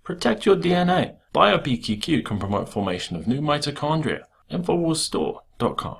Protect your DNA. BioPQQ can promote formation of new mitochondria. Infowarsstore.com.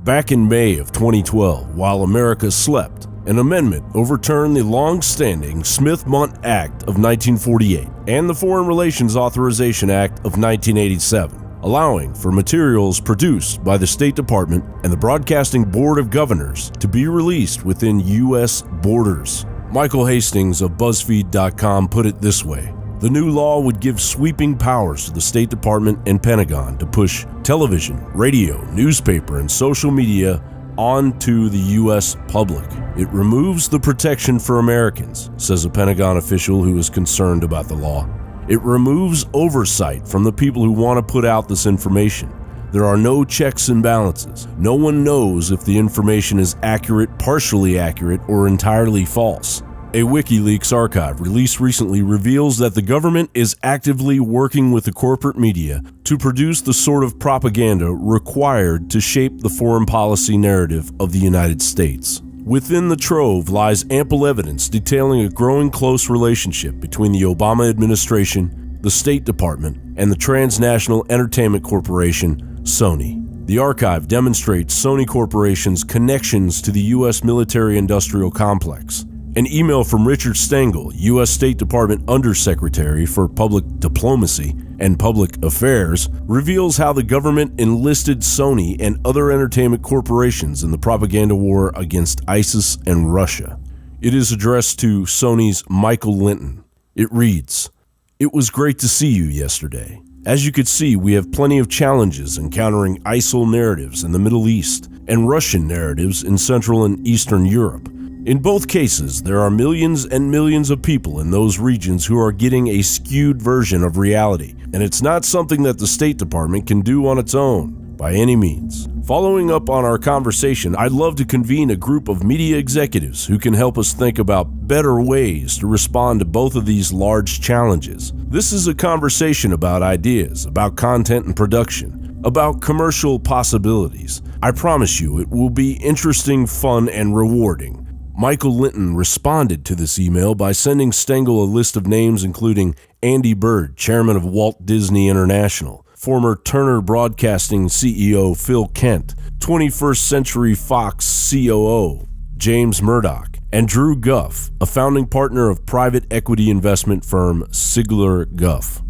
Back in May of 2012, while America slept, an amendment overturned the long-standing Smith-Mundt Act of 1948 and the Foreign Relations Authorization Act of 1987, allowing for materials produced by the State Department and the Broadcasting Board of Governors to be released within U.S. borders. Michael Hastings of BuzzFeed.com put it this way: the new law would give sweeping powers to the State Department and Pentagon to push television, radio, newspaper, and social media onto the U.S. public. It removes the protection for Americans, says a Pentagon official who is concerned about the law. It removes oversight from the people who want to put out this information. There are no checks and balances. No one knows if the information is accurate, partially accurate, or entirely false. A WikiLeaks archive released recently reveals that the government is actively working with the corporate media to produce the sort of propaganda required to shape the foreign policy narrative of the United States. Within the trove lies ample evidence detailing a growing close relationship between the Obama administration, the State Department, and the transnational entertainment corporation, Sony. The archive demonstrates Sony Corporation's connections to the U.S. military-industrial complex. An email from Richard Stengel, U.S. State Department Undersecretary for Public Diplomacy and Public Affairs, reveals how the government enlisted Sony and other entertainment corporations in the propaganda war against ISIS and Russia. It is addressed to Sony's Michael Linton. It reads, "It was great to see you yesterday. As you could see, we have plenty of challenges encountering ISIL narratives in the Middle East and Russian narratives in Central and Eastern Europe. In both cases, there are millions and millions of people in those regions who are getting a skewed version of reality, and it's not something that the State Department can do on its own, by any means. Following up on our conversation, I'd love to convene a group of media executives who can help us think about better ways to respond to both of these large challenges. This is a conversation about ideas, about content and production, about commercial possibilities. I promise you it will be interesting, fun, and rewarding." Michael Linton responded to this email by sending Stengel a list of names including Andy Bird, chairman of Walt Disney International, former Turner Broadcasting CEO Phil Kent, 21st Century Fox COO James Murdoch, and Drew Guff, a founding partner of private equity investment firm Sigler Guff.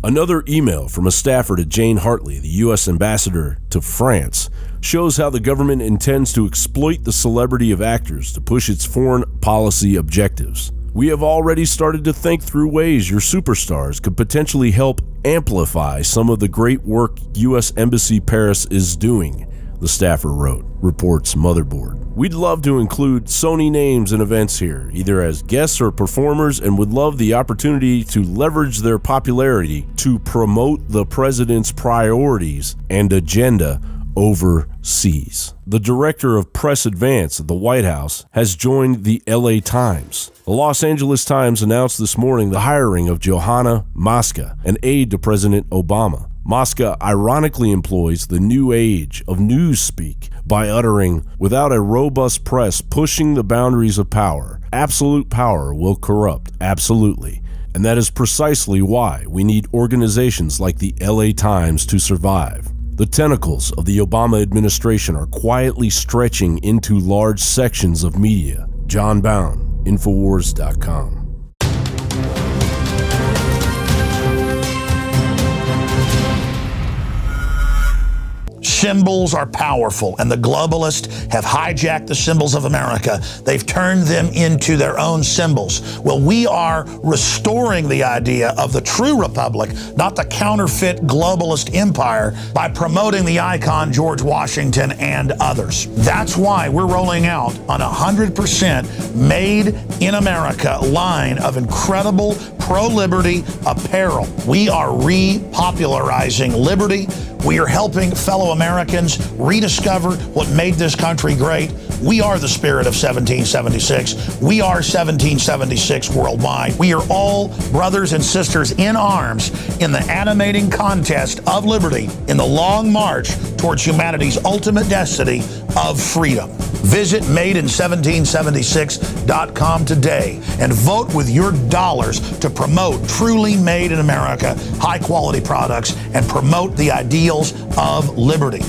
Another email from a staffer to Jane Hartley, the U.S. ambassador to France, shows how the government intends to exploit the celebrity of actors to push its foreign policy objectives. "We have already started to think through ways your superstars could potentially help amplify some of the great work U.S. Embassy Paris is doing," the staffer wrote, reports Motherboard. "We'd love to include Sony names and events here, either as guests or performers, and would love the opportunity to leverage their popularity to promote the president's priorities and agenda overseas." The director of press advance at the White House has joined the LA Times. The Los Angeles Times announced this morning the hiring of Johanna Maska, an aide to President Obama. Maska ironically employs the new age of newspeak by uttering, "Without a robust press pushing the boundaries of power, absolute power will corrupt absolutely. And that is precisely why we need organizations like the LA Times to survive." The tentacles of the Obama administration are quietly stretching into large sections of media. Jon Bowne, Infowars.com. Symbols are powerful, and the globalists have hijacked the symbols of America. They've turned them into their own symbols. Well, we are restoring the idea of the true republic, not the counterfeit globalist empire, by promoting the icon George Washington and others. That's why we're rolling out on 100% made in America line of incredible pro-liberty apparel. We are repopularizing liberty. We are helping fellow Americans rediscover what made this country great. We are the spirit of 1776. We are 1776 worldwide. We are all brothers and sisters in arms in the animating contest of liberty in the long march towards humanity's ultimate destiny of freedom. Visit madein1776.com today and vote with your dollars to promote truly made in America, high quality products, and promote the ideals of liberty.